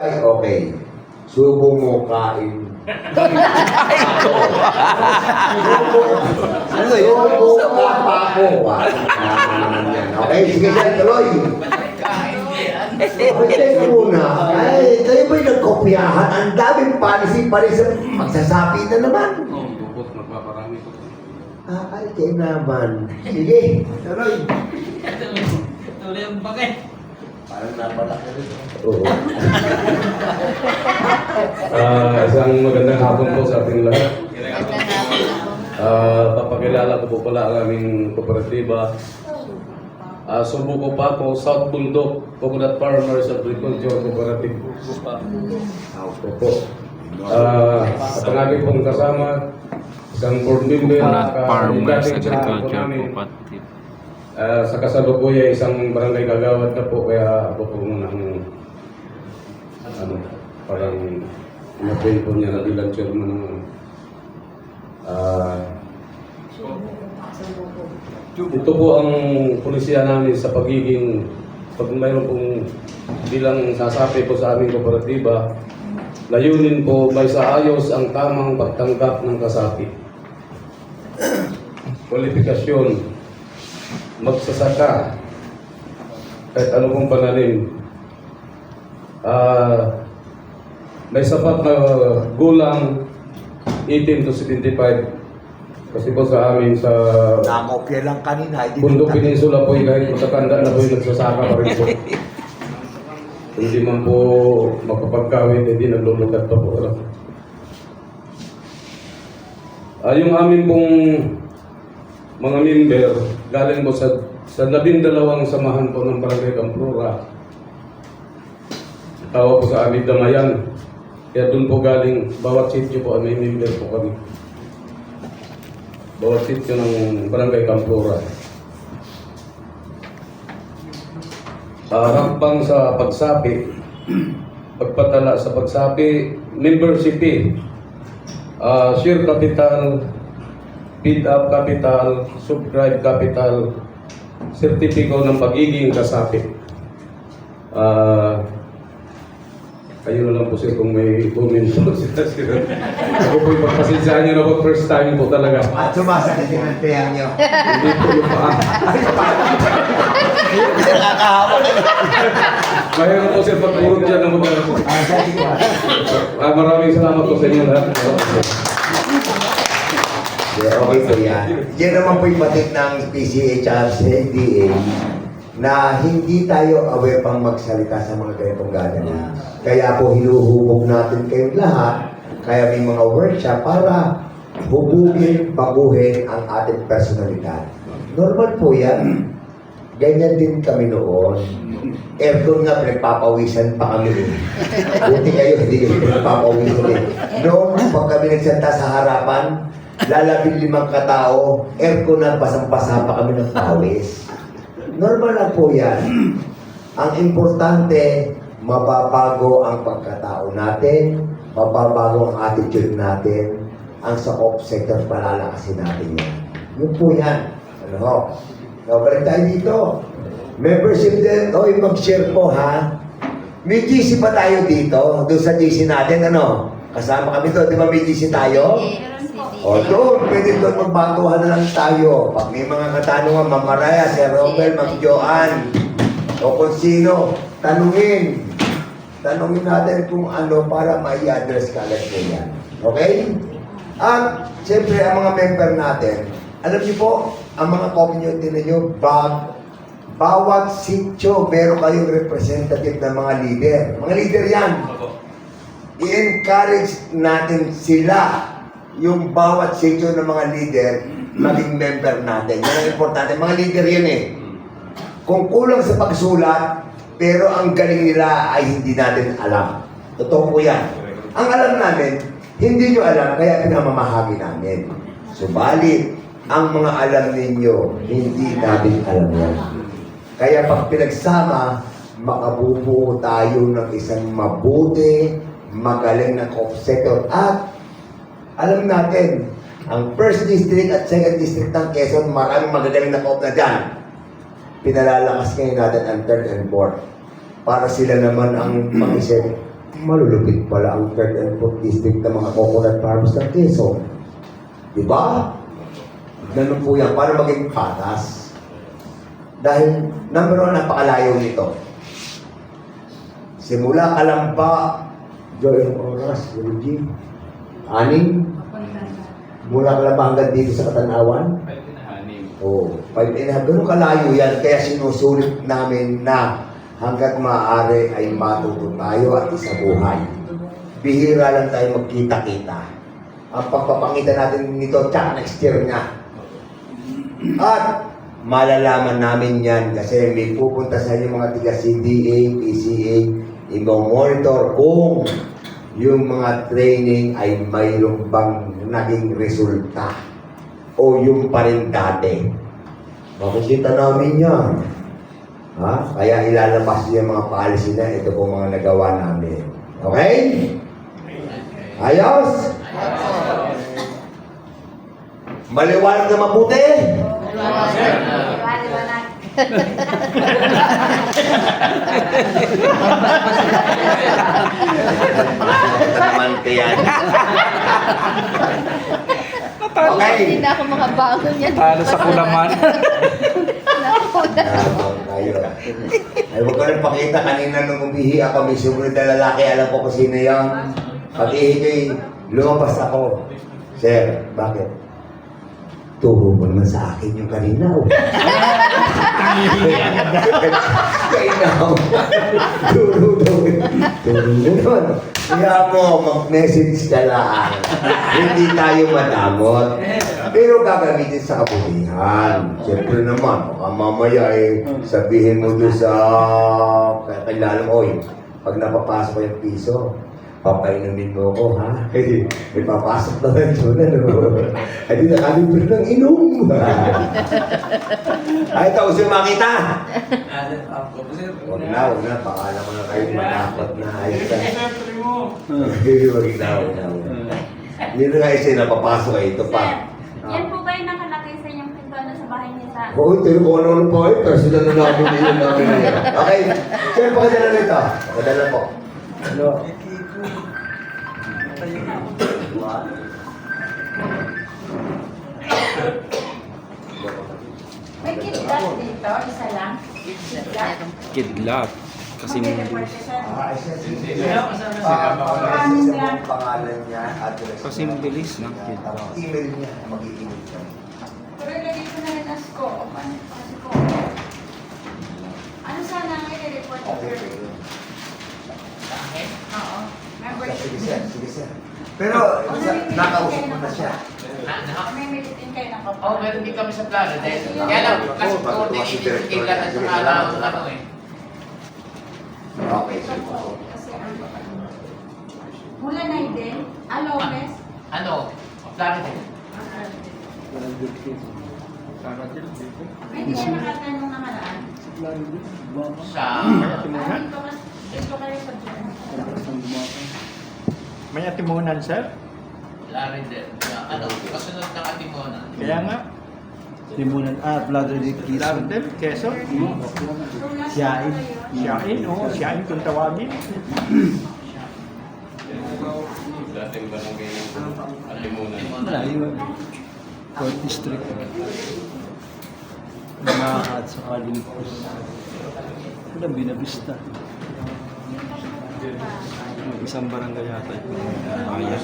Ay, okay. Subo mo kain. Subo ka pa ako. Okay, sige siya, tuloy. Teka muna. Ay, kayo ba'y nagkopyahan? Ang daming policy magsasabi na naman. Bukod magpaparami ko. Ay, kayo naman. Sige, tuloy. Tuloy ang bagay. Parang napalaki rin. Oo. Isang magandang hapon po sa ating lahat. Magandang hapon po. Papakilala ko po pala ang aming kooperatiba. Subuko pa po, South Bundok Coconut Farmers Agriculture Cooperative. Opo. At ang aking pong kasama, isang board member, Coconut Farmers dating sa Agriculture ako namin. Cooperative. Sa kasalukuyan, isang barangay kagawad na po, kaya ako po munang parang na-train po niya na bilang chairman ng ito po ang polisiya namin sa pagiging pag mayroon pong bilang sasapi po sa aming kooperatiba, layunin po may saayos ang tamang pagtanggap ng kasapi. Kwalifikasyon, magsasaka, kahit ano pong pananim. May sapat na gulang 18 to 75. Kasi po sa amin sa Nakopya lang kanina. Bundok Peninsula po kahit matatanda na po yung nagsasaka pa rin po. Hindi man po makapagkawin, hindi naglulukat pa po. Yung amin pong mga member, galing po sa 12 samahan po ng Barangay Camplura. Tawa po sa aming Damayan. Kaya doon po galing, bawat sityo po may member po kami. Bawat sityo ng Barangay Camplura. Rampang sa pagsapi, pagpatala sa pagsapi, membership fee, share capital, feed up capital, subscribe capital, sertipiko ng pagiging kasapi. Kayo na lang po sir kung may comment po sila. Ako po yung pagpasensyahan nyo na po, first time po talaga. At sumasakit yung antehan nyo. Hindi po yung paa. Nakakahawa kayo. Mahirap po sir, pagpurot dyan ng mga. Maraming salamat po sa inyo lahat. Okay po yan. Yan naman po yung batik ng PCHR sa NDA na hindi tayo aware pang magsalita sa mga ganitong ganyan. Kaya po hinuhubog natin kayong lahat, kaya may mga workshop para hubugin, baguhin ang ating personalidad. Normal po yan. Ganyan din kami noon. Aircon nga, pinagpapawisan pa kami. Buti kayo, hindi kayo pinagpapawisan eh. Noon, pag kami nagsalita sa harapan, lalapit 5 katao, aircon na, basang-basa pa kami ng pawis. Normal lang po yan. Ang importante, mababago ang pagkatao natin, mababago ang attitude natin, ang sa off sector palalakasin natin yan. Yun po yan. Ano ho? So, balik tayo dito. Membership din. Oy, mag-share po ha. May GC pa tayo dito. Doon sa GC natin, ano? Kasama kami doon. Di ba may GC tayo? O doon, pwede doon magbaguhan na lang tayo. Pag may mga katanungan, Ma'am Maraya, Sir Romel, Ma'am Joanne, o kung sino, tanungin. Tanungin natin kung ano para mai-address ka agad po yan. Okay? At, siyempre, ang mga member natin, alam niyo po, ang mga community ninyo, bawat sityo, meron kayong representative ng mga leader. Mga leader yan. I-encourage natin sila, yung bawat sityo ng mga leader, maging member natin. Yan ang importante. Mga leader yan eh. Kung kulang sa pagsulat, pero ang galing nila ay hindi natin alam. Totoo po yan. Ang alam namin, hindi nyo alam, kaya pinamamahagi namin. Subalit, ang mga alam ninyo, hindi natin alam yan. Kaya pag pinagsama, makabubuo tayo ng isang mabuti, magaling na co-sector. At alam natin, ang first district at second district ng Quezon, maraming magagaling na co-op na dyan. Pinalalakas ngayon natin ang third and fourth. Para sila naman ang mag-isip, malulupit pala ang third and fourth district ng mga coconut farms ng Quezon. Diba? Ganun po yan, para maging patas. Dahil, number one, napakalayo nito. Simula Kalamba, Joy ng oras, Luigi, 6, mula Kalamba hanggang dito sa Katanawan. Oo, 5.5. Ganun kalayo yan, kaya sinusulit namin na hanggat maaari ay matuto tayo at isabuhay. Bihira lang tayo magkita-kita. Ang pagpapangitan natin nito, tsak next year nga. At malalaman namin yan kasi may pupunta sa inyo mga tiga CDA, PCA, i-monitor kung yung mga training ay mayroong bang naging resulta o yung pa rin dati. Makikita namin yan. Ha? Kaya ilalabas yung mga policy na ito po mga nagawa namin. Okay? Ayos? Maliwanag na mabuti? Naman kaya. Okay. Hindi na ako makabangon yan. Talo sa kulaman. Ayun. Ay, huwag ka rin pakita kanina nung umihi ako, may sumunod na lalaki, alam ko kung sino yun. Pag-ihi ko'y lumabas ako. Sir, bakit? Turo mo naman sa akin yung kanina. Kainaw. Turo daw. Turo mo naman. Kaya mo, mag-message ka lang. Hindi tayo madamot. Pero gagamitin sa kabutihan. Siyempre naman, baka mamaya sabihin mo doon sa kakilala mo, pag napapasok ko yung piso, papainumin mo ako, ha? May papasok naman doon, ano? Ay, di na kami ng inom. Ay, ito, gusto makita. Huwag na. Pakala mo na kayo manakot na ayos na. Huwag na. Yun nga isa napapasok ay ito pa. Yan po ba yung nakalagay sa inyong pintuan sa bahay niya sa... Oo, ito yung kung ano po eh. Personal na namin yun namin na yan. Okay, sir, pakadala nito. Pakadala po. Ano? May kidlat dito, isa lang. Kidlat. Kidlat. Kasi Report ka, sir. Maraming lang. Pangalan niya, address. Kasi bilis na. Tapos email niya, mag-i-email siya. Pero ilagay ko na rin as ko. Kasi ko. Ano sana ang i-report ko, Okay. sir? Oo. Member Sige, sir. Sige, sir. Pero, nakausap mo na siya. May militin kayo ng kapatid. Oo, meron din kami sa plano. Dahil, kaya lang, kasi coordinated kita na sa alam, ano eh. Okay, sir. Kasi ano. Mula na din. Alomes. Ano, plano din. May hindi kayo nakatanong na halaan. Sa, Dito kayo sa dyan. May atimunan, sir? Larry din. Ano, kasunod ng Atimonan. Kaya nga. Timunan. Bladder di Laro din, Quezon. Siyain. Siyain, oo. Siyain kung tawagin. Dating barangay ng Alimunan. Malayo. Fourth District. Mga at sa Kalimpos. Ito ang Binavista. Isang barangay yata. Ayan.